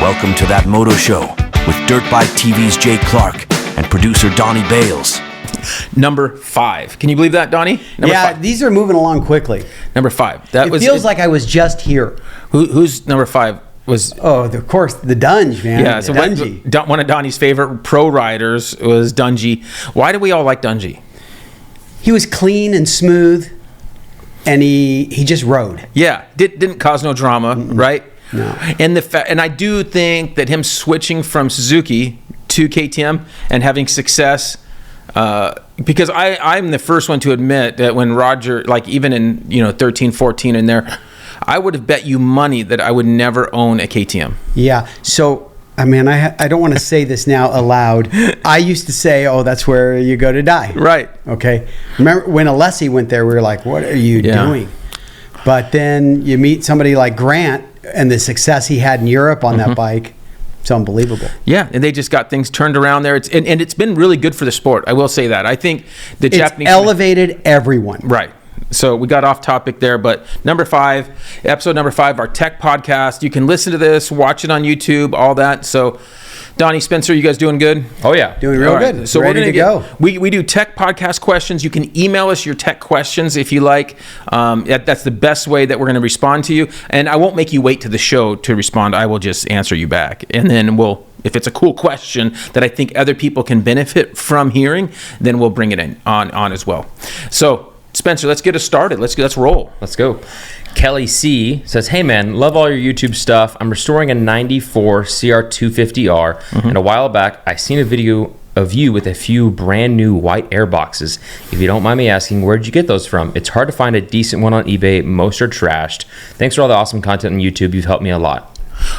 Welcome to That Moto Show with DirtBikeTV's Jay Clark and producer Donnie Bales. Number 5. Can you believe that, Donnie? Number 5. These are moving along quickly. Number 5. It feels like I was just here. Who's number 5? Of course, the Dunge, man. Yeah, so one of Donnie's favorite pro riders was Dungey. Why do we all like Dungey? He was clean and smooth, and he just rode. Yeah, didn't cause no drama, right? No. And I do think that him switching from Suzuki to KTM and having success, because I'm the first one to admit that when Roger, like even in 13, 14 in there, I would have bet you money that I would never own a KTM. Yeah. So, I mean, I don't want to say this now aloud. I used to say, oh, that's where you go to die. Right. Okay. Remember when Alessi went there, we were like, what are you doing? But then you meet somebody like Grant and the success he had in Europe on that bike. It's unbelievable. Yeah, and they just got things turned around there. And it's been really good for the sport. I will say that. I think it's elevated everyone. Right. So we got off topic there, but episode number 5, our tech podcast. You can listen to this, watch it on YouTube, all that. So, Donnie, Spencer, you guys doing good? Oh yeah, doing real good. So ready to go. We do tech podcast questions. You can email us your tech questions if you like. That's the best way that we're going to respond to you. And I won't make you wait to the show to respond. I will just answer you back, and then if it's a cool question that I think other people can benefit from hearing, then we'll bring it on as well. So, Spencer, let's get us started. Let's roll. Let's go. Kelly C says, hey man, love all your YouTube stuff. I'm restoring a 94 CR250R, and a while back I seen a video of you with a few brand new white Airboxes. If you don't mind me asking, where'd you get those from? It's hard to find a decent one on eBay. Most are trashed. Thanks for all the awesome content on YouTube. You've helped me a lot.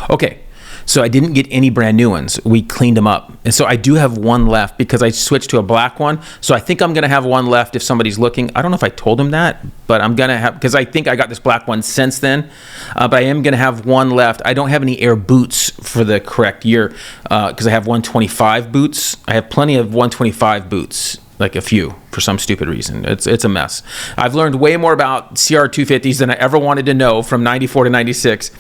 Okay. So I didn't get any brand new ones. We cleaned them up. And so I do have one left because I switched to a black one. So I think I'm going to have one left if somebody's looking. I don't know if I told him that, but I'm going to have, because I think I got this black one since then. But I am going to have one left. I don't have any Air boots for the correct year because I have 125 boots. I have plenty of 125 boots. Like a few, for some stupid reason. It's a mess. I've learned way more about CR250s than I ever wanted to know from 94 to 96.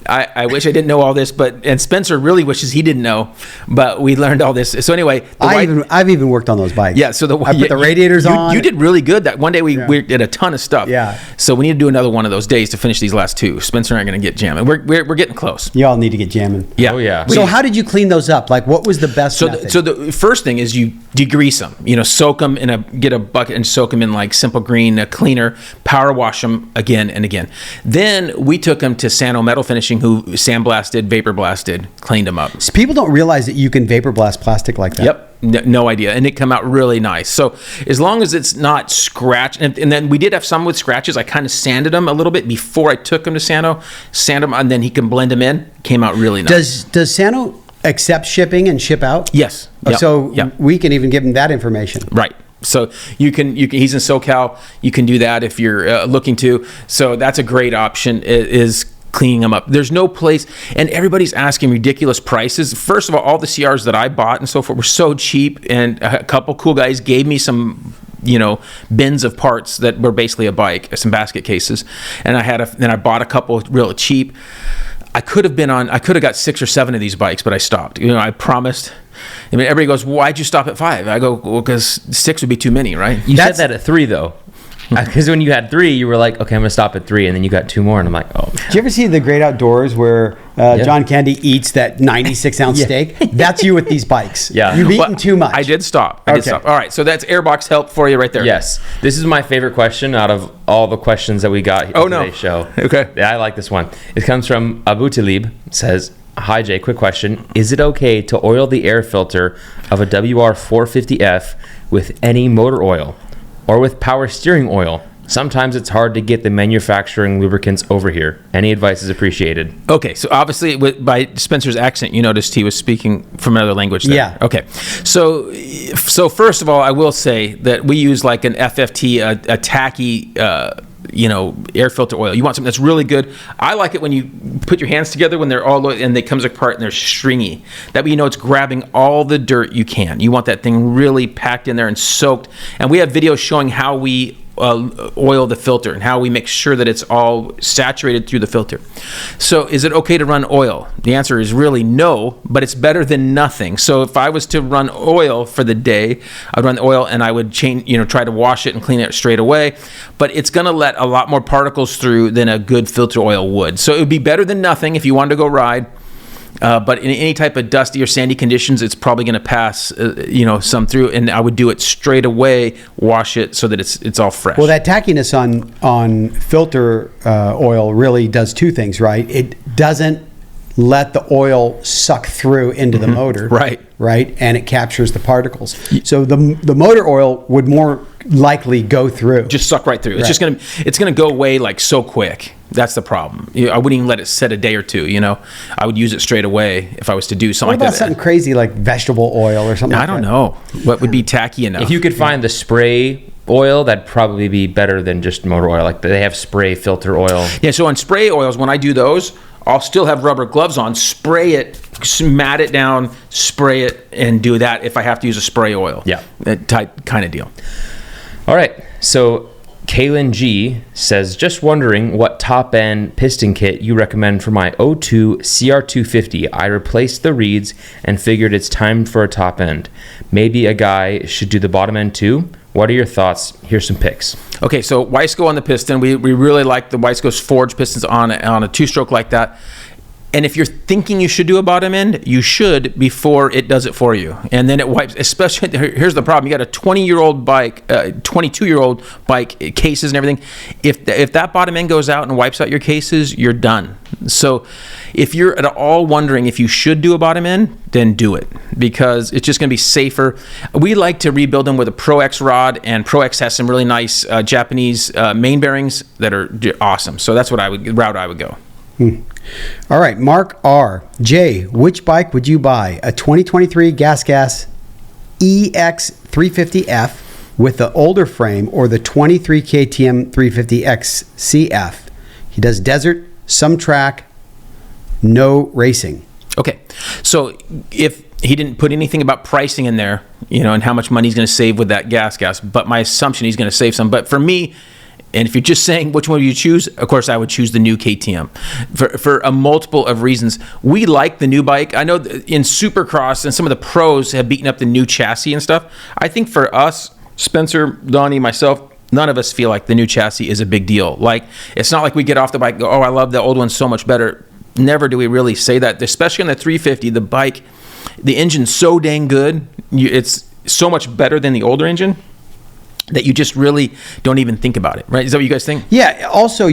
I wish I didn't know all this, and Spencer really wishes he didn't know, but we learned all this. So anyway, I've even worked on those bikes. Yeah, so I put the radiators on. You did really good. That one day we did a ton of stuff. Yeah. So we need to do another one of those days to finish these last 2. Spencer and I are going to get jamming. We're getting close. Y'all need to get jamming. Yeah. Oh yeah. So how did you clean those up? Like, what was the best method? So the first thing is you degrease them. Soak them get a bucket and soak them in like Simple Green, a cleaner, power wash them again and again. Then we took them to Sano Metal Finishing, who sandblasted, vapor blasted, cleaned them up. So people don't realize that you can vapor blast plastic like that. Yep. No idea. And it come out really nice. So as long as it's not scratched, and then we did have some with scratches. I kind of sanded them a little bit before I took them to Sano, sand them, and then he can blend them in. Came out really nice. Does Sano accept shipping and ship out? Yes. Yep. So we can even give him that information. Right. So you can he's in SoCal. You can do that if you're looking to. So that's a great option, is cleaning them up. There's no place, and everybody's asking ridiculous prices. First of all the CRs that I bought and so forth were so cheap, and a couple cool guys gave me some bins of parts that were basically a bike, some basket cases, and then I bought a couple real cheap. I could have got 6 or 7 of these bikes, but I stopped. I promised. I mean, everybody goes, why'd you stop at 5? I go, well, because 6 would be too many, right? You said that at 3 though. Because when you had 3, you were like, okay, I'm going to stop at 3. And then you got 2 more. And I'm like, oh. Did you ever see The Great Outdoors where John Candy eats that 96-ounce steak? That's you with these bikes. Yeah. You've eaten too much. I did stop. All right. So that's Airbox help for you right there. Yes. This is my favorite question out of all the questions that we got on today's show. Okay. Yeah, I like this one. It comes from Abu Talib. It says, hi, Jay. Quick question. Is it okay to oil the air filter of a WR450F with any motor oil or with power steering oil? Sometimes it's hard to get the manufacturing lubricants over here. Any advice is appreciated. Okay, so obviously by Spencer's accent, you noticed he was speaking from another language there. Yeah. Okay, so first of all, I will say that we use like an FFT, a tacky air filter oil. You want something that's really good. I like it when you put your hands together when they're all, and it comes apart and they're stringy. That way you know it's grabbing all the dirt you can. You want that thing really packed in there and soaked. And we have videos showing how we oil the filter and how we make sure that it's all saturated through the filter. So is it okay to run oil? The answer is really no, but it's better than nothing. So if I was to run oil for the day, I'd run the oil and I would try to wash it and clean it straight away, but it's going to let a lot more particles through than a good filter oil would. So it would be better than nothing if you wanted to go ride. But in any type of dusty or sandy conditions, it's probably going to pass, some through. And I would do it straight away, wash it so that it's all fresh. Well, that tackiness on filter oil really does two things, right? It doesn't let the oil suck through into the motor, right? And it captures the particles. So the motor oil would more likely go through, just suck right through. Right. It's gonna go away like so quick. That's the problem. I wouldn't even let it set a day or two. I would use it straight away if I was to do something. What about like that. something crazy like vegetable oil or something? I don't know what would be tacky enough. If you could find the spray oil, that'd probably be better than just motor oil. Like they have spray filter oil. Yeah. So on spray oils, when I do those, I'll still have rubber gloves on, spray it, mat it down, spray it, and do that if I have to use a spray oil. Yeah. That type kind of deal. All right. So Kaylin G says, just wondering what top end piston kit you recommend for my 02 CR250. I replaced the reeds and figured it's time for a top end. Maybe a guy should do the bottom end too. What are your thoughts? Here's some picks. Okay, so Wiseco on the piston. We really like the Wiseco's forged pistons on a two-stroke like that. And if you're thinking you should do a bottom end, you should before it does it for you. And then it wipes, especially, here's the problem. You got a 20-year-old bike, 22-year-old bike, cases and everything. If that bottom end goes out and wipes out your cases, you're done. So if you're at all wondering if you should do a bottom end, then do it, because it's just going to be safer. We like to rebuild them with a Pro X rod, and Pro X has some really nice Japanese main bearings that are awesome. So that's what route I would go. All right, Mark R. Jay, which bike would you buy? A 2023 Gas EX350F with the older frame, or the 23 KTM 350X CF? He does desert, some track, no racing. Okay, so if he didn't put anything about pricing in there, and how much money he's going to save with that gas, but my assumption he's going to save some. But for me, and if you're just saying which one would you choose, of course I would choose the new KTM for a multiple of reasons. We like the new bike. I know in Supercross and some of the pros have beaten up the new chassis and stuff. I think for us, Spencer, Donnie, myself, none of us feel like the new chassis is a big deal. Like, it's not like we get off the bike and go, oh, I love the old one so much better. Never do we really say that, especially on the 350. The bike, the engine's so dang good. It's so much better than the older engine that you just really don't even think about it, right? Is that what you guys think? Yeah. Also,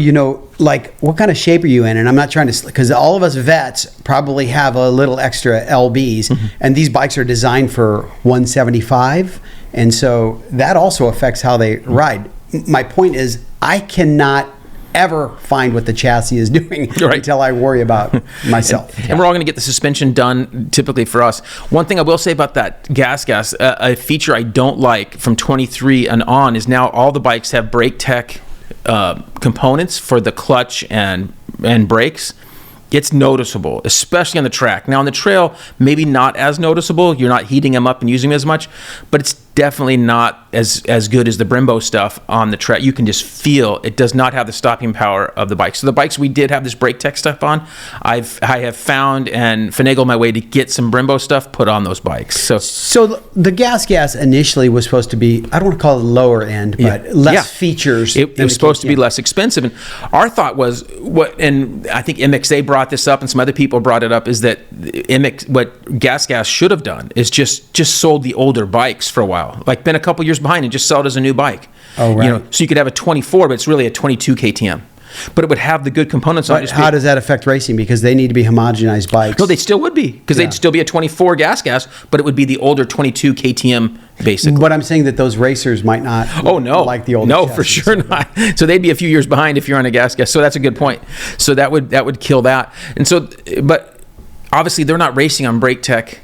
like, what kind of shape are you in? And I'm not trying to, because all of us vets probably have a little extra LBs, and these bikes are designed for 175, and so that also affects how they ride. My point is, I cannot ever find what the chassis is doing until I worry about myself. And we're all going to get the suspension done typically for us. One thing I will say about that gas, a feature I don't like from 23 and on is now all the bikes have brake tech components for the clutch and brakes. It's noticeable, especially on the track. Now on the trail, maybe not as noticeable. You're not heating them up and using them as much, but it's definitely not as good as the Brembo stuff on the track. You can just feel it does not have the stopping power of the bike. So the bikes we did have this brake tech stuff on, I have found and finagled my way to get some Brembo stuff put on those bikes. So the gas initially was supposed to be, I don't want to call it lower end, but less features. It was supposed to be less expensive. And our thought was, and I think MXA brought this up and some other people brought it up, is that what gas should have done is just sold the older bikes for a while. Like, been a couple years behind and just sell it as a new bike. Oh, right. So you could have a 24, but it's really a 22 KTM. But it would have the good components on it. How does that affect racing? Because they need to be homogenized bikes. No, they still would be, because they'd still be a 24 gas, but it would be the older 22 KTM, basically. But I'm saying that those racers might not like the older No, chassis. for sure not. So they'd be a few years behind if you're on a gas. So that's a good point. So that would kill that. And so, but obviously they're not racing on brake tech.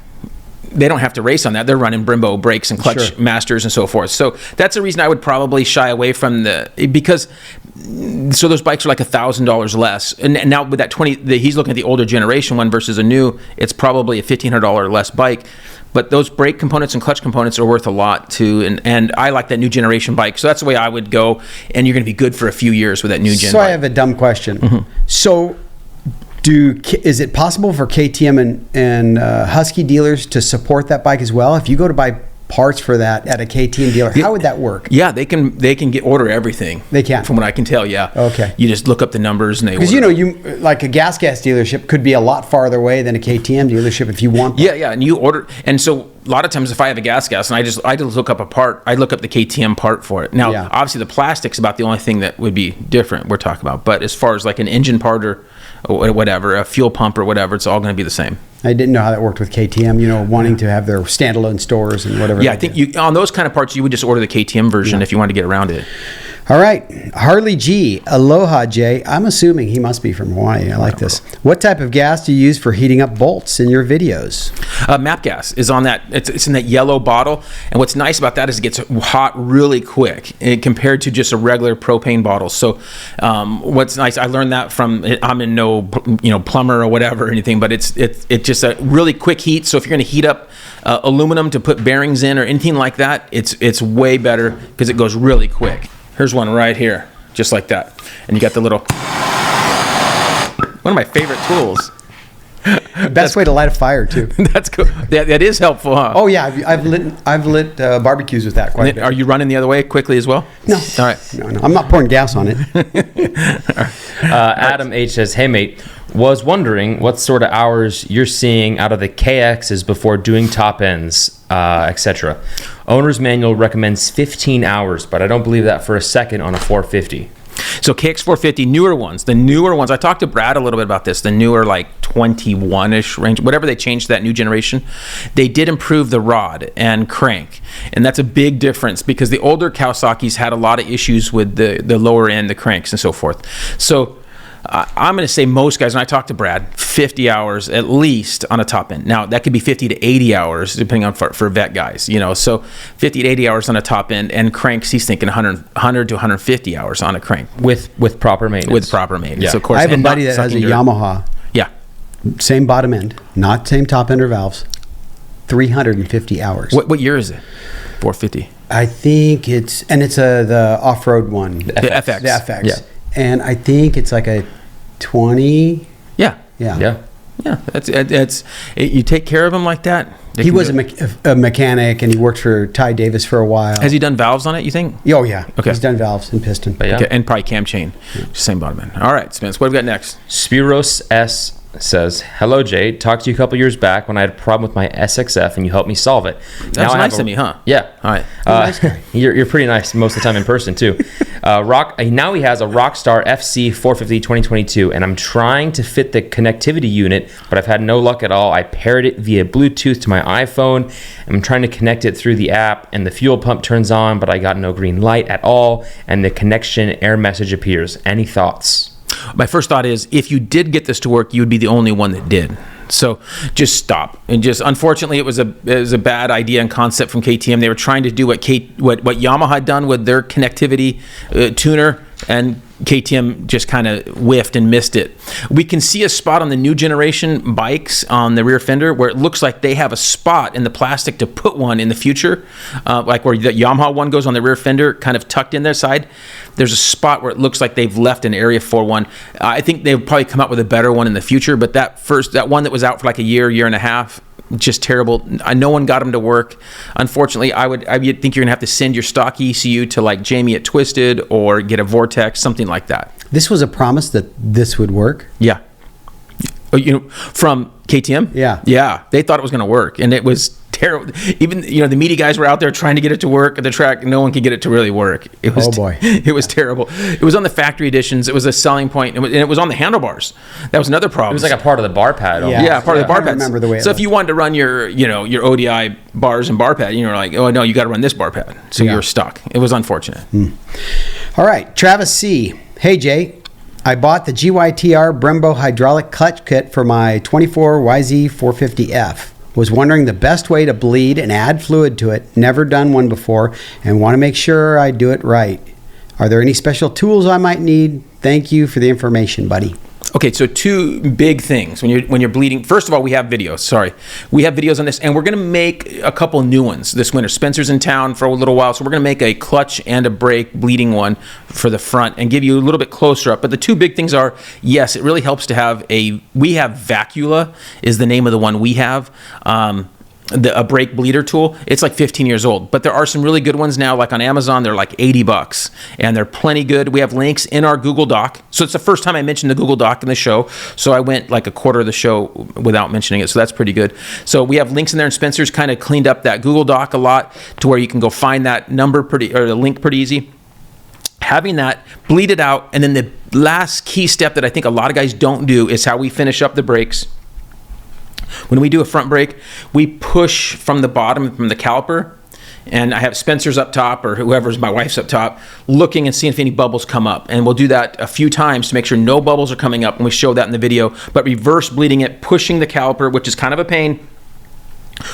They don't have to race on that. They're running Brembo brakes and clutch masters and so forth. So that's a reason I would probably shy away from because those bikes are like $1,000 less. And now with that he's looking at the older generation one versus a new, it's probably a $1,500 less bike. But those brake components and clutch components are worth a lot too. And I like that new generation bike. So that's the way I would go. And you're going to be good for a few years with that new gen So bike. I have a dumb question. So is it possible for KTM and Husky dealers to support that bike as well? If you go to buy parts for that at a KTM dealer, how would that work? Yeah, they can order everything. They can, from what I can tell. Yeah. Okay. You just look up the numbers and they. Because you like a gas dealership could be a lot farther away than a KTM dealership if you want that. Yeah, and you order, and so a lot of times if I have a gas and I just look up a part, I look up the KTM part for it. Now, obviously the plastic's about the only thing that would be different we're talking about, but as far as like an engine part or whatever, a fuel pump or whatever, it's all going to be the same. I didn't know how that worked with KTM, wanting to have their standalone stores and whatever. Yeah, I think on those kind of parts, you would just order the KTM version if you wanted to get around it. All right. Harley G. Aloha, Jay. I'm assuming he must be from Hawaii. I like this. What type of gas do you use for heating up bolts in your videos? Mapp gas is on that. It's in that yellow bottle. And what's nice about that is it gets hot really quick compared to just a regular propane bottle. So what's nice, I learned that from, I'm in no plumber or whatever or anything, but it's just a really quick heat. So if you're going to heat up aluminum to put bearings in or anything like that, it's way better because it goes really quick. Here's one right here, just like that. And you got the little, one of my favorite tools. Best way to light a fire too. That's cool. That is helpful, huh? Oh yeah, I've lit barbecues with that quite a bit. Are you running the other way quickly as well? No. All right. No, I'm not pouring gas on it. Adam H says, "Hey mate, was wondering what sort of hours you're seeing out of the KXs before doing top ends, etc. Owner's manual recommends 15 hours, but I don't believe that for a second on a 450." So KX450, the newer ones, I talked to Brad a little bit about this, the newer like 21-ish range, whatever they changed to that new generation, they did improve the rod and crank. And that's a big difference because the older Kawasaki's had a lot of issues with the lower end, the cranks and so forth. So I'm going to say most guys, when I talk to Brad, 50 hours at least on a top end. Now, that could be 50 to 80 hours, depending on for vet guys, So 50 to 80 hours on a top end, and cranks, he's thinking 100 to 150 hours on a crank. With proper maintenance. With proper maintenance, Yeah. of course. I have a buddy that has a Yamaha. Yeah. Same bottom end, not same top end or valves. 350 hours. What year is it? 450. I think it's the off-road one. The FX. The FX. Yeah. And I think it's like a 20. Yeah. Yeah. That's you take care of them like that. He was a mechanic and he worked for Ty Davis for a while. Has he done valves on it, you think? Oh, yeah. Okay. He's done valves and piston. But yeah. Okay, and probably cam chain. Same bottom end. All right, Spence, what have we got next? Spiros S says, "Hello Jay, talked to you a couple years back when I had a problem with my SXF and you helped me solve it." That's nice of me, huh? Yeah. All right. Nice guy. You're pretty nice most of the time in person too. Now he has a Rockstar FC 450 2022, and I'm trying to fit the connectivity unit, but I've had no luck at all. I paired it via Bluetooth to my iPhone. I'm trying to connect it through the app, and the fuel pump turns on, but I got no green light at all, and the connection error message appears. Any thoughts? My first thought is, if you did get this to work, you would be the only one that did. So just stop. And just, unfortunately, it was a bad idea and concept from KTM. They were trying to do what Yamaha had done with their connectivity tuner, and KTM just kind of whiffed and missed it. We can see a spot on the new generation bikes on the rear fender where it looks like they have a spot in the plastic to put one in the future, like where the Yamaha one goes on the rear fender, kind of tucked in their side. There's a spot where it looks like they've left an area for one. I think they'll probably come up with a better one in the future, but that one that was out for like a year and a half, just terrible. No one got them to work. Unfortunately, I would think you're gonna have to send your stock ECU to like Jamie at Twisted or get a Vortex, something like that. This was a promise that this would work. Yeah. From KTM? Yeah. They thought it was gonna work, and it was terrible. Even the media guys were out there trying to get it to work at the track. No one could get it to really work. It was, oh boy, it was terrible. It was on the factory editions. It was a selling point, and it was on the handlebars. That was another problem. It was like a part of the bar pad. Yeah, part of the bar pad. I remember the way. So if you wanted to run your ODI bars and bar pad, you were like, oh no, you got to run this bar pad. So you were stuck. It was unfortunate. All right, Travis C. Hey Jay, I bought the GYTR Brembo hydraulic clutch kit for my 24 YZ450F. Was wondering the best way to bleed and add fluid to it. Never done one before and want to make sure I do it right. Are there any special tools I might need? Thank you for the information, buddy. Okay, so two big things when you're bleeding. First of all, we have videos. Sorry, we have videos on this, and we're going to make a couple new ones this winter. Spencer's in town for a little while, so we're going to make a clutch and a brake bleeding one for the front and give you a little bit closer up. But the two big things are, yes, it really helps to have we have Vacula is the name of the one we have. A brake bleeder tool. It's like 15 years old, but there are some really good ones now, like on Amazon. They're like $80 and they're plenty good. We have links in our Google Doc. So it's the first time I mentioned the Google Doc in the show. So I went like a quarter of the show without mentioning it. So that's pretty good. So we have links in there, and Spencer's kind of cleaned up that Google Doc a lot to where you can go find that number the link pretty easy. Having that, bleed it out. And then the last key step that I think a lot of guys don't do is how we finish up the brakes. When we do a front brake, we push from the bottom, from the caliper, and I have Spencer's up top, or whoever's, my wife's up top, looking and seeing if any bubbles come up. And we'll do that a few times to make sure no bubbles are coming up, and we show that in the video. But reverse bleeding it, pushing the caliper, which is kind of a pain,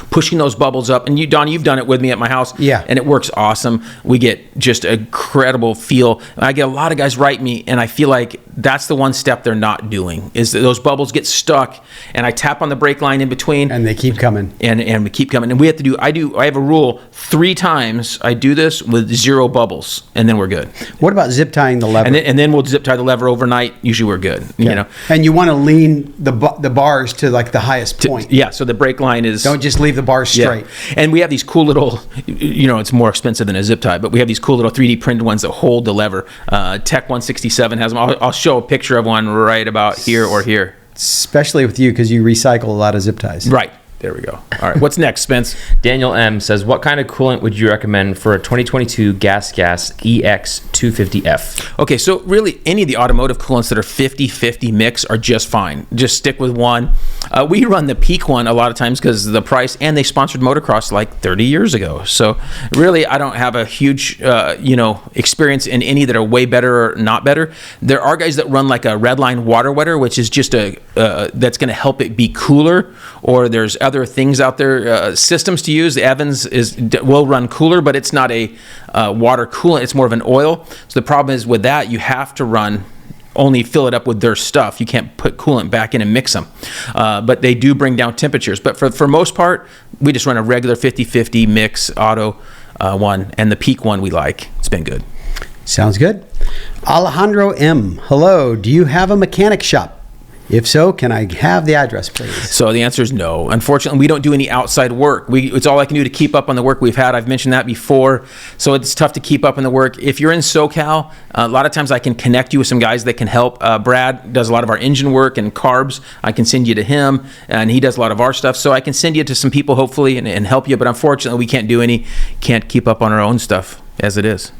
pushing those bubbles up. And you, Don, you've done it with me at my house. Yeah. And it works awesome. We get just a incredible feel. I get a lot of guys write me, and I feel like that's the one step they're not doing, is that those bubbles get stuck, and I tap on the brake line in between. And they keep coming. And we keep coming. And we have to do, I have a rule, 3 times I do this with 0 bubbles, and then we're good. What about zip tying the lever? And then we'll zip tie the lever overnight. Usually we're good, you know. And you want to lean the bars to like the highest point. Yeah, so the brake line is... Don't just leave the bars straight. Yeah. And we have these cool little, it's more expensive than a zip tie, but we have these cool little 3D printed ones that hold the lever. Tech 167 has them. I'll show a picture of one right about here or here. Especially with you, because you recycle a lot of zip ties. Right. There we go. All right. What's next, Spence? Daniel M says, what kind of coolant would you recommend for a 2022 Gas EX250F? Okay, so really any of the automotive coolants that are 50-50 mix are just fine. Just stick with one. We run the Peak one a lot of times because of the price, and they sponsored motocross like 30 years ago. So really, I don't have a huge, experience in any that are way better or not better. There are guys that run like a Redline water wetter, which is just that's going to help it be cooler. Or there's other things out there, systems to use. The Evans will run cooler, but it's not a water coolant. It's more of an oil. So the problem is with that, you have to only fill it up with their stuff. You can't put coolant back in and mix them. But they do bring down temperatures. But for most part, we just run a regular 50-50 mix auto one, and the Peak one we like. It's been good. Sounds good. Alejandro M. Hello. Do you have a mechanic shop? If so, can I have the address, please? So the answer is no. Unfortunately, we don't do any outside work. It's all I can do to keep up on the work we've had. I've mentioned that before. So it's tough to keep up on the work. If you're in SoCal, a lot of times I can connect you with some guys that can help. Brad does a lot of our engine work and carbs. I can send you to him, and he does a lot of our stuff. So I can send you to some people, hopefully, and help you. But unfortunately, we can't keep up on our own stuff as it is.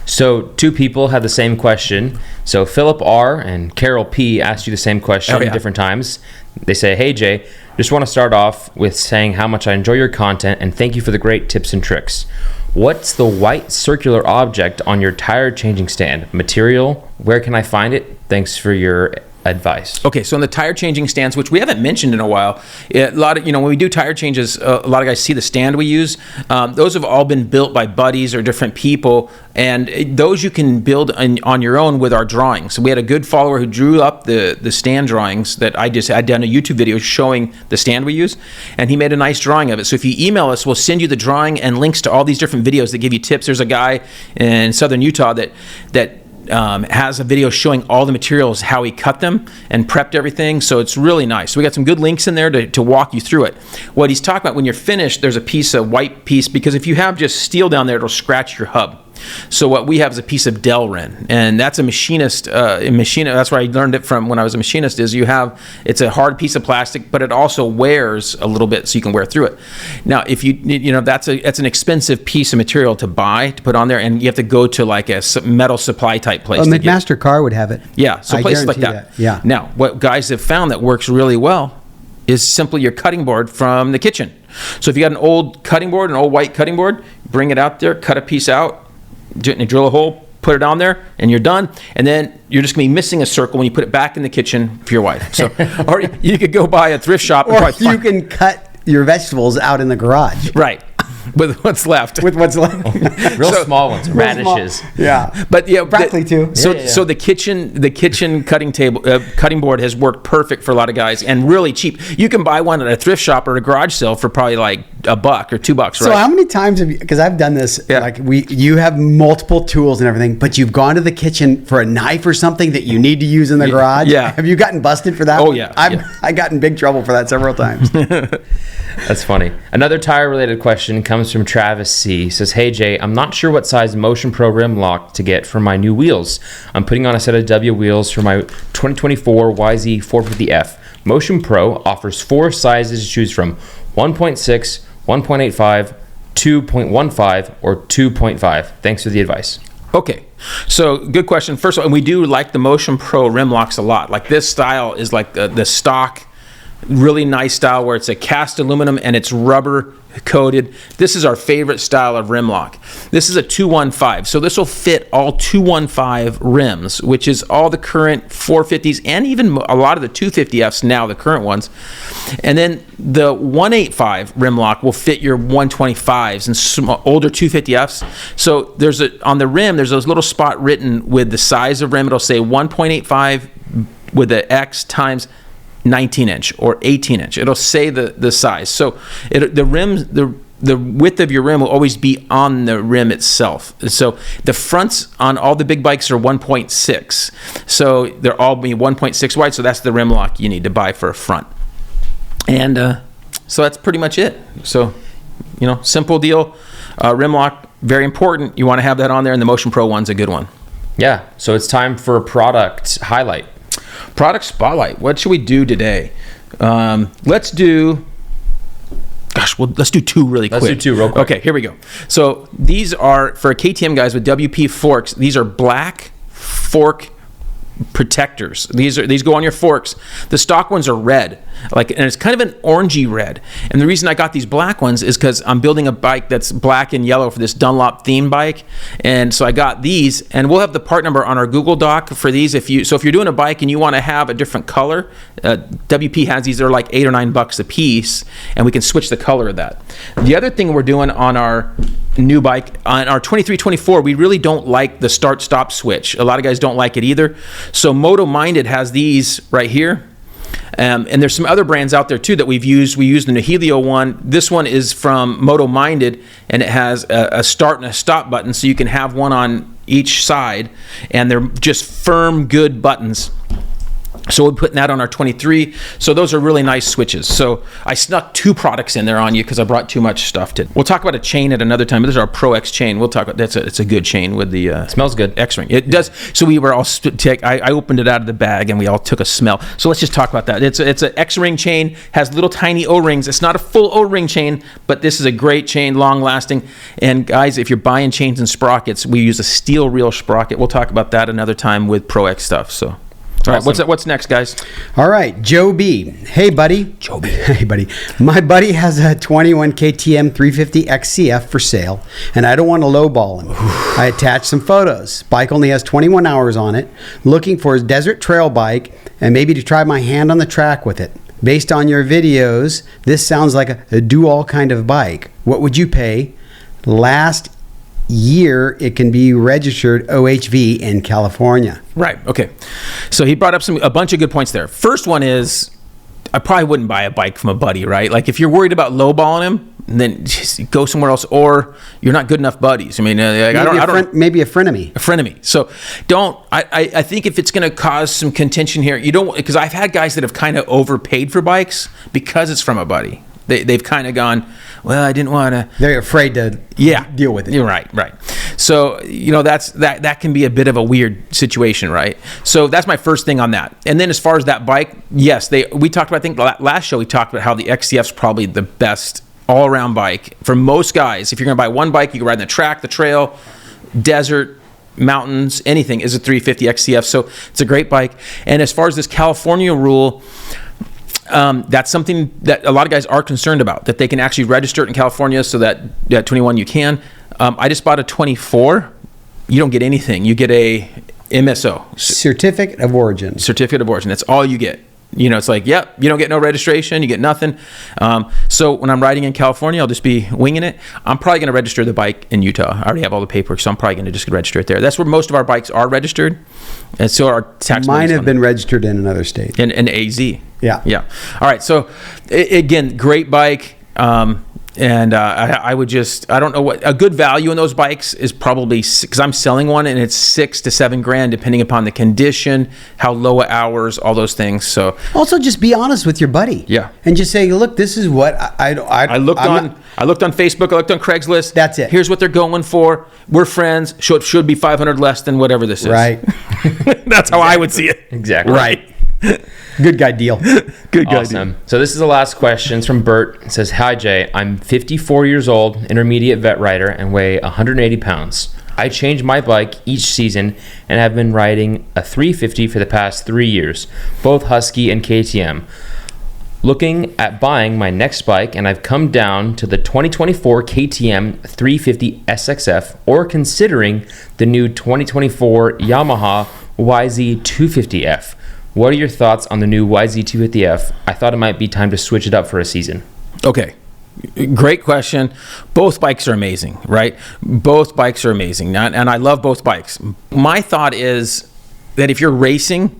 So 2 people have the same question. So Philip R. and Carol P. asked you the same question at different times. They say, hey Jay, just want to start off with saying how much I enjoy your content and thank you for the great tips and tricks. What's the white circular object on your tire changing stand? Material? Where can I find it? Thanks for your advice. Okay, so in the tire changing stands, which we haven't mentioned in a while, a lot of, when we do tire changes, a lot of guys see the stand we use. Those have all been built by buddies or different people, and those you can build on your own with our drawings. So we had a good follower who drew up the stand drawings that I'd done a YouTube video showing the stand we use, and he made a nice drawing of it. So if you email us, we'll send you the drawing and links to all these different videos that give you tips. There's a guy in Southern Utah that has a video showing all the materials, how he cut them and prepped everything. So it's really nice. So we got some good links in there to walk you through it. What he's talking about, when you're finished, there's a white piece, because if you have just steel down there, it'll scratch your hub. So what we have is a piece of Delrin, and that's a machinist. That's where I learned it from when I was a machinist. It's a hard piece of plastic, but it also wears a little bit, so you can wear through it. Now, if that's an expensive piece of material to buy to put on there, and you have to go to like a metal supply type place. McMaster Car would have it. Yeah, so places like that. Yeah. Now, what guys have found that works really well is simply your cutting board from the kitchen. So if you got an old cutting board, an old white cutting board, bring it out there, cut a piece out, drill a hole, put it on there, and you're done. And then you're just going to be missing a circle when you put it back in the kitchen for your wife. So, or you could go buy a thrift shop. Or you can cut your vegetables out in the garage. Right. with what's left. With what's left. Real small ones, radishes. Yeah. But yeah, broccoli too. So the kitchen cutting board has worked perfect for a lot of guys and really cheap. You can buy one at a thrift shop or a garage sale for probably like $1 or $2, right? So how many times have you? Because I've done this. Yeah. Like you have multiple tools and everything, but you've gone to the kitchen for a knife or something that you need to use in the garage. Yeah. Have you gotten busted for that? Oh, yeah. I got in big trouble for that several times. That's funny. Another tire-related question comes from Travis C. Says, "Hey Jay, I'm not sure what size motion program lock to get for my new wheels. I'm putting on a set of W wheels for my 2024 YZ450F. Motion Pro offers 4 sizes to choose from: 1.6, 1.85, 2.15, or 2.5. Thanks for the advice." Okay, so good question. First of all, we do like the Motion Pro rim locks a lot. Like this style is like the stock, really nice style where it's a cast aluminum and it's rubber coated. This is our favorite style of rim lock. This is a 215, so this will fit all 215 rims, which is all the current 450s and even a lot of the 250Fs now, the current ones. And then the 185 rim lock will fit your 125s and older 250Fs. So on the rim, there's those little spot written with the size of rim. It'll say 1.85 with the X times 19-inch or 18-inch. It'll say the size. So the width of your rim will always be on the rim itself. So the fronts on all the big bikes are 1.6. So they're all being 1.6 wide. So that's the rim lock you need to buy for a front. And so that's pretty much it. So, simple deal. Rim lock, very important. You want to have that on there, and the Motion Pro one's a good one. Yeah, so it's time for a product highlight. Product spotlight. What should we do today? Let's do 2 really quick. Let's do 2 real quick. Okay, here we go. So these are, for KTM guys with WP forks, these are black fork protectors. These go on your forks. The stock ones are red, and it's kind of an orangey red. And the reason I got these black ones is because I'm building a bike that's black and yellow for this Dunlop theme bike, and so I got these. And we'll have the part number on our Google Doc for these. If you're doing a bike and you want to have a different color, WP has these. They're like $8 or $9 a piece, and we can switch the color of that. The other thing we're doing on our new bike, on our 2324, we really don't like the start-stop switch. A lot of guys don't like it either. So Moto Minded has these right here. And there's some other brands out there too that we've used. We used the Nihilio one. This one is from Moto Minded, and it has a start and a stop button, so you can have one on each side, and they're just firm, good buttons. So we're putting that on our 23. So those are really nice switches. So I snuck 2 products in there on you because I brought too much stuff to. We'll talk about a chain at another time. This is our Pro X chain. We'll talk about it's a good chain with the smells good X-ring. It does. So we were all I opened it out of the bag and we all took a smell. So let's just talk about that. It's an X-ring chain, has little tiny O-rings. It's not a full O-ring chain, but this is a great chain, long lasting. And guys, if you're buying chains and sprockets, we use a steel reel sprocket. We'll talk about that another time with Pro X stuff. So. All right, what's next, guys? All right, Joe B. Hey, buddy. Joe B. Hey, buddy. My buddy has a 21 KTM 350 XCF for sale, and I don't want to lowball him. I attached some photos. Bike only has 21 hours on it. Looking for his desert trail bike, and maybe to try my hand on the track with it. Based on your videos, this sounds like a do-all kind of bike. What would you pay? Last year it can be registered OHV in California. Right. Okay. So he brought up a bunch of good points there. First one is, I probably wouldn't buy a bike from a buddy, right? Like if you're worried about lowballing him, then just go somewhere else, or you're not good enough buddies. I mean, maybe a frenemy. A frenemy. So I think if it's going to cause some contention here, you don't, because I've had guys that have kind of overpaid for bikes because it's from a buddy. They've kind of gone, well, I didn't want to. They're afraid to deal with it. You're right. So, that can be a bit of a weird situation, right? So that's my first thing on that. And then as far as that bike, yes, we talked about, I think last show we talked about how the XCF's probably the best all-around bike for most guys. If you're going to buy one bike, you can ride on the track, the trail, desert, mountains, anything is a 350 XCF. So it's a great bike. And as far as this California rule, that's something that a lot of guys are concerned about, that they can actually register it in California, so that 21 you can. I just bought a 24. You don't get anything. You get a MSO. Certificate of Origin. Certificate of Origin. That's all you get. It's like, yep, you don't get no registration, you get nothing. So when I'm riding in California, I'll just be winging it. I'm probably going to register the bike in Utah. I already have all the paperwork, so I'm probably going to just register it there. That's where most of our bikes are registered, and so our tax. Mine have been registered in another state. In AZ. Yeah. Yeah. All right. So again, great bike. And I would I don't know what a good value in those bikes is probably, because I'm selling one and it's $6,000 to $7,000 depending upon the condition, how low hours, all those things. So also just be honest with your buddy. Yeah. And just say, look, this is what I looked on Facebook, I looked on Craigslist. That's it. Here's what they're going for. We're friends. Should be 500 less than whatever this is. Right. That's how I would see it. Exactly. Right. Good guy deal. Good guy. Awesome. So this is the last question. It's from Bert. It says, "Hi Jay, I'm 54 years old, intermediate vet rider, and weigh 180 pounds. I change my bike each season and have been riding a 350 for the past 3 years, both Husky and KTM. Looking at buying my next bike, and I've come down to the 2024 KTM 350 SXF, or considering the new 2024 Yamaha YZ250F. What are your thoughts on the new YZ250F? I thought it might be time to switch it up for a season." Okay. Great question. Both bikes are amazing, right? Both bikes are amazing. And I love both bikes. My thought is that if you're racing,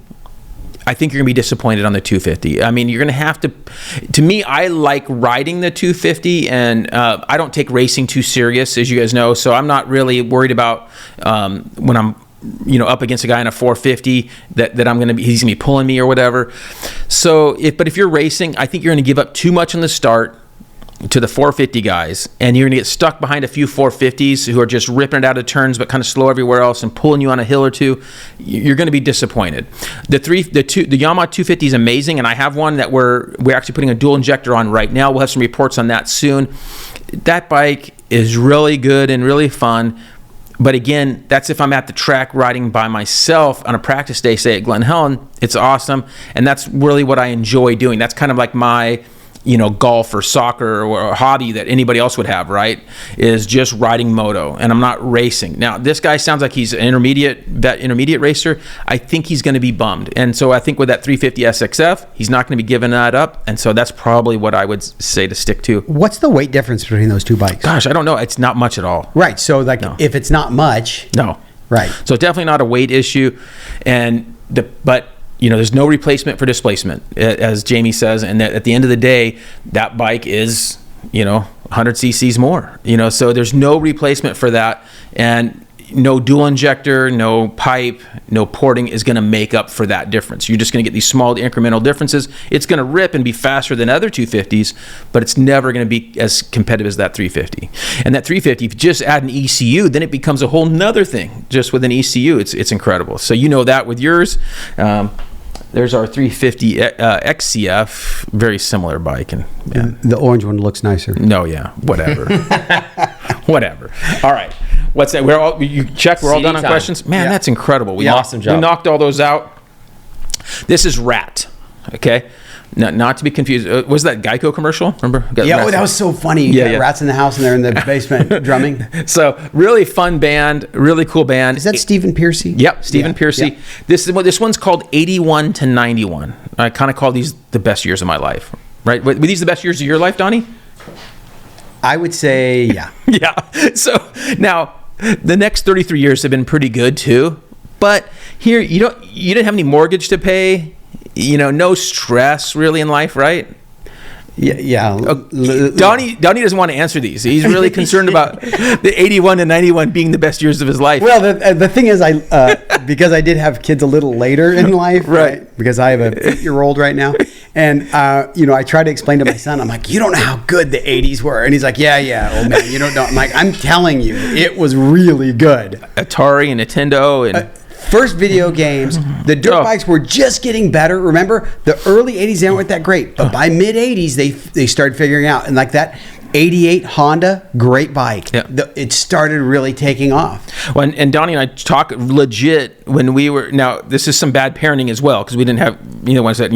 I think you're going to be disappointed on the 250. I mean, you're going to have to me, I like riding the 250, and I don't take racing too serious, as you guys know. So I'm not really worried about when I'm up against a guy in a 450 that he's going to be pulling me or whatever. So but if you're racing, I think you're going to give up too much on the start to the 450 guys, and you're going to get stuck behind a few 450s who are just ripping it out of turns but kind of slow everywhere else and pulling you on a hill or two. You're going to be disappointed. The Yamaha 250 is amazing, and I have one that we're actually putting a dual injector on right now. We'll have some reports on that soon. That bike is really good and really fun. But again, that's if I'm at the track riding by myself on a practice day, say at Glen Helen. It's awesome. And that's really what I enjoy doing. That's kind of like my, golf or soccer or a hobby that anybody else would have, right? Is just riding moto, and I'm not racing. Now, this guy sounds like he's an intermediate racer. I think he's going to be bummed. And so I think with that 350 SXF, he's not going to be giving that up. And so that's probably what I would say to stick to. What's the weight difference between those two bikes? Gosh, I don't know. It's not much at all. Right. So if it's not much. No. Right. So definitely not a weight issue. But there's no replacement for displacement, as Jamie says, and at the end of the day, that bike is, 100 cc's more, so there's no replacement for that, and no dual injector, no pipe, no porting is going to make up for that difference. You're just going to get these small incremental differences. It's going to rip and be faster than other 250s, but it's never going to be as competitive as that 350. And that 350, if you just add an ECU, then it becomes a whole nother thing. Just with an ECU, it's incredible. So that with yours. There's our 350 XCF, very similar bike, and the orange one looks nicer. No, yeah, whatever, whatever. All right, what's that? We're all done on questions. Man, that's incredible. Awesome job. We knocked all those out. This is Ratt. Okay. Not to be confused. Was that Geico commercial? Remember? That was so funny. Yeah. Rats in the house, and they're in the basement drumming. So really fun band, really cool band. Is that Stephen Piercy? Yep, Stephen Piercy. Yep. This one's called 81 to 91. I kind of call these the best years of my life. Right? Were these the best years of your life, Donnie? I would say, yeah. Yeah. So now the next 33 years have been pretty good too. But here you didn't have any mortgage to pay. No stress really in life, right? Yeah. Donnie doesn't want to answer these. He's really concerned about the 81 to 91 being the best years of his life. Well, the thing is, because I did have kids a little later in life, right? Because I have a 8-year-old right now, and I try to explain to my son, I'm like, you don't know how good the 80s were, and he's like, yeah, old man, you don't know. I'm like, I'm telling you, it was really good. Atari and Nintendo and. First video games, the dirt bikes were just getting better. Remember, the early 80s, they weren't that great. But by mid-80s, they started figuring out. And like that 88 Honda, great bike. Yeah. It started really taking off. Well, and Donnie and I talk legit when we were, now this is some bad parenting as well, because we didn't have, ones that,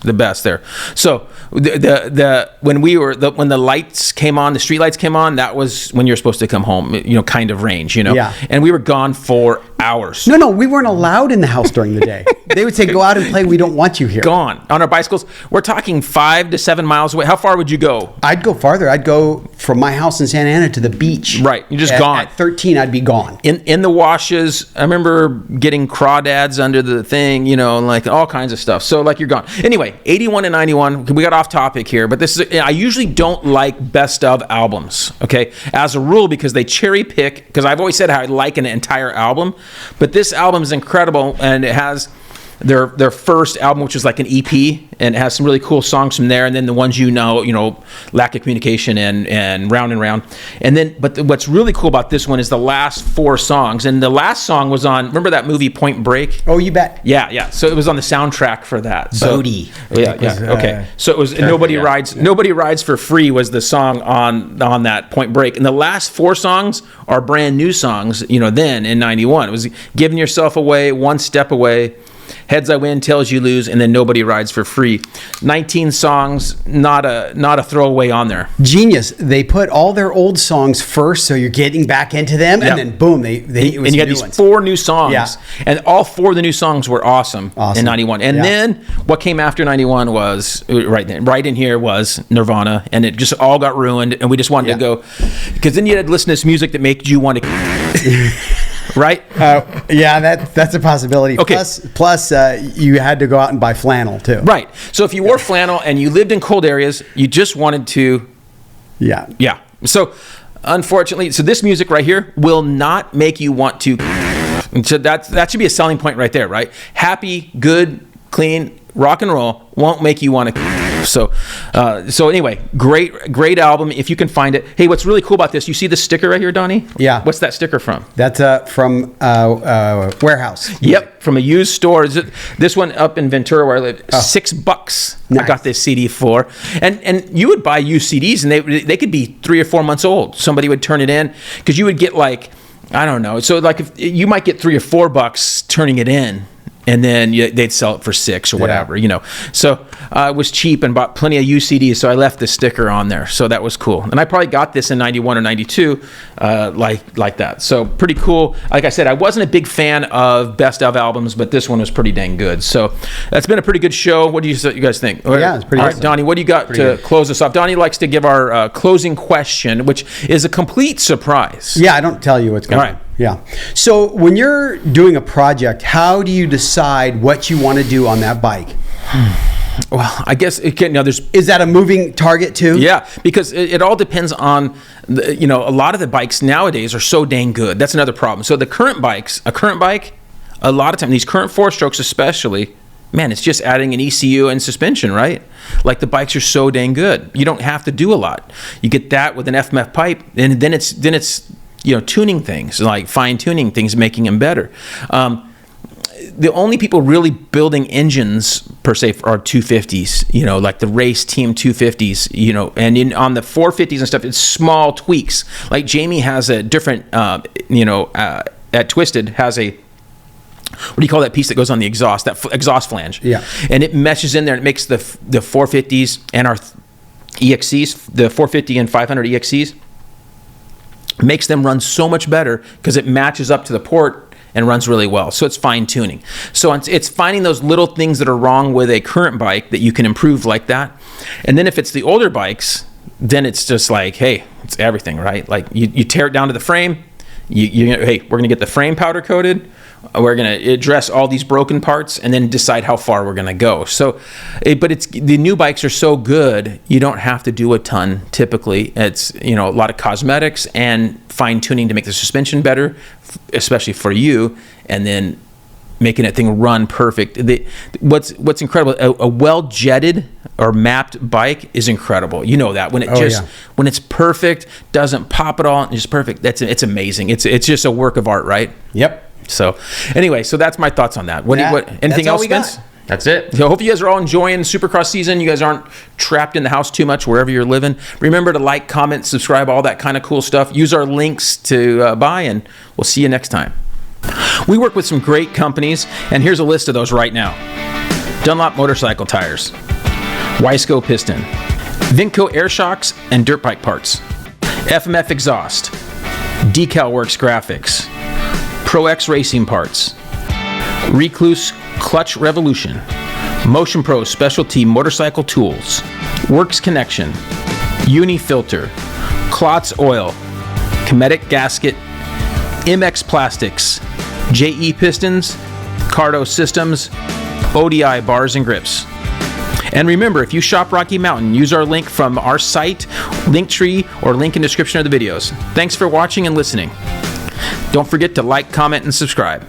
the best there. So when the lights came on, the street lights came on, that was when you're supposed to come home, kind of range, Yeah. And we were gone for hours. No, we weren't allowed in the house during the day. They would say, go out and play. We don't want you here. Gone. On our bicycles, we're talking 5 to 7 miles away. How far would you go? I'd go farther. I'd go from my house in Santa Ana to the beach. Right. You're just gone. At 13, I'd be gone. In the washes, I remember getting crawdads under the thing, like all kinds of stuff. So like you're gone. Anyway, 81 and 91, we got off topic here, but this is, I usually don't like best of albums, okay? As a rule, because they cherry pick, because I've always said how I like an entire album, but this album is incredible, and it has their first album, which is like an EP, and it has some really cool songs from there, and then the ones Lack of Communication and Round and Round. And then, but what's really cool about this one is the last 4 songs, and the last song was on, remember that movie Point Break? Oh, you bet. Yeah. So it was on the soundtrack for that. So, Bodie. Yeah. Okay. So it was Nobody Rides for Free was the song on that Point Break, and the last 4 songs are brand new songs. Then in '91, it was Giving Yourself Away, One Step Away, Heads I Win, Tails You Lose, and then Nobody Rides for Free. 19 songs, not a throwaway on there. Genius. They put all their old songs first, so you're getting back into them, and then boom, and you had these 4 new songs, and all 4 of the new songs were awesome. In '91. And then what came after '91 was right in here was Nirvana, and it just all got ruined, and we just wanted to go, because then you had to listen to this music that made you want to. Right? That's a possibility. Okay. Plus, you had to go out and buy flannel too. Right. So if you wore flannel and you lived in cold areas, you just wanted to. Yeah. So unfortunately, this music right here will not make you want to. So that should be a selling point right there, right? Happy, good, clean rock and roll won't make you want to. So anyway, great album if you can find it. Hey, what's really cool about this? You see the sticker right here, Donnie? Yeah. What's that sticker from? That's from Warehouse. Yep, from a used store. This one up in Ventura where I live, $6. Nice. I got this CD for, and you would buy used CDs and they could be 3 or 4 months old. Somebody would turn it in because you would get like, I don't know. So like if you might get $3 or $4 turning it in. And then they'd sell it for $6 or whatever, So it was cheap and bought plenty of used CDs. So I left the sticker on there. So that was cool. And I probably got this in '91 or '92, like that. So pretty cool. Like I said, I wasn't a big fan of best of albums, but this one was pretty dang good. So that's been a pretty good show. What do you guys think? Yeah, it's pretty All awesome. right, Donnie, what do you got to close us off? Donnie likes to give our closing question, which is a complete surprise. Yeah, I don't tell you what's going on. All right. Yeah. So when you're doing a project, how do you decide what you want to do on that bike? Well, I guess Is that a moving target too? Yeah, because it all depends on a lot of the bikes nowadays are so dang good. That's another problem. So a current bike, a lot of time, these current 4-strokes especially, man, it's just adding an ECU and suspension, right? Like the bikes are so dang good. You don't have to do a lot. You get that with an FMF pipe, and then it's tuning things, like fine tuning things, making them better. The only people really building engines per se are 250s, like the race team 250s, and on the 450s and stuff, it's small tweaks. Like Jamie has a different, at Twisted has a, what do you call that piece that goes on the exhaust, that exhaust flange? Yeah. And it meshes in there and it makes the 450s and our EXCs, the 450 and 500 EXCs, makes them run so much better because it matches up to the port and runs really well. So it's fine tuning. So it's finding those little things that are wrong with a current bike that you can improve like that. And then if it's the older bikes, then it's just like, hey, it's everything, right? Like you tear it down to the frame. Hey, we're gonna get the frame powder coated. We're gonna address all these broken parts and then decide how far we're gonna go. So, but the new bikes are so good, you don't have to do a ton. Typically, it's a lot of cosmetics and fine tuning to make the suspension better, especially for you, and then making that thing run perfect. What's incredible, a well jetted or mapped bike is incredible. You know that when when it's perfect, doesn't pop at all, and just perfect. It's amazing. It's just a work of art, right? Yep. So anyway, so that's my thoughts on that. Anything else, Spence? That's it. So I hope you guys are all enjoying Supercross season. You guys aren't trapped in the house too much wherever you're living. Remember to like, comment, subscribe, all that kind of cool stuff. Use our links to buy, and we'll see you next time. We work with some great companies, and here's a list of those right now. Dunlop Motorcycle Tires, Wiseco Piston, Vinco Air Shocks and Dirt Bike Parts, FMF Exhaust, Decal Works Graphics, Pro X Racing Parts, Recluse Clutch Revolution, Motion Pro Specialty Motorcycle Tools, Works Connection, Uni Filter, Klotz Oil, Cometic Gasket, MX Plastics, JE Pistons, Cardo Systems, ODI Bars and Grips. And remember, if you shop Rocky Mountain, use our link from our site, Linktree, or link in description of the videos. Thanks for watching and listening. Don't forget to like, comment, and subscribe.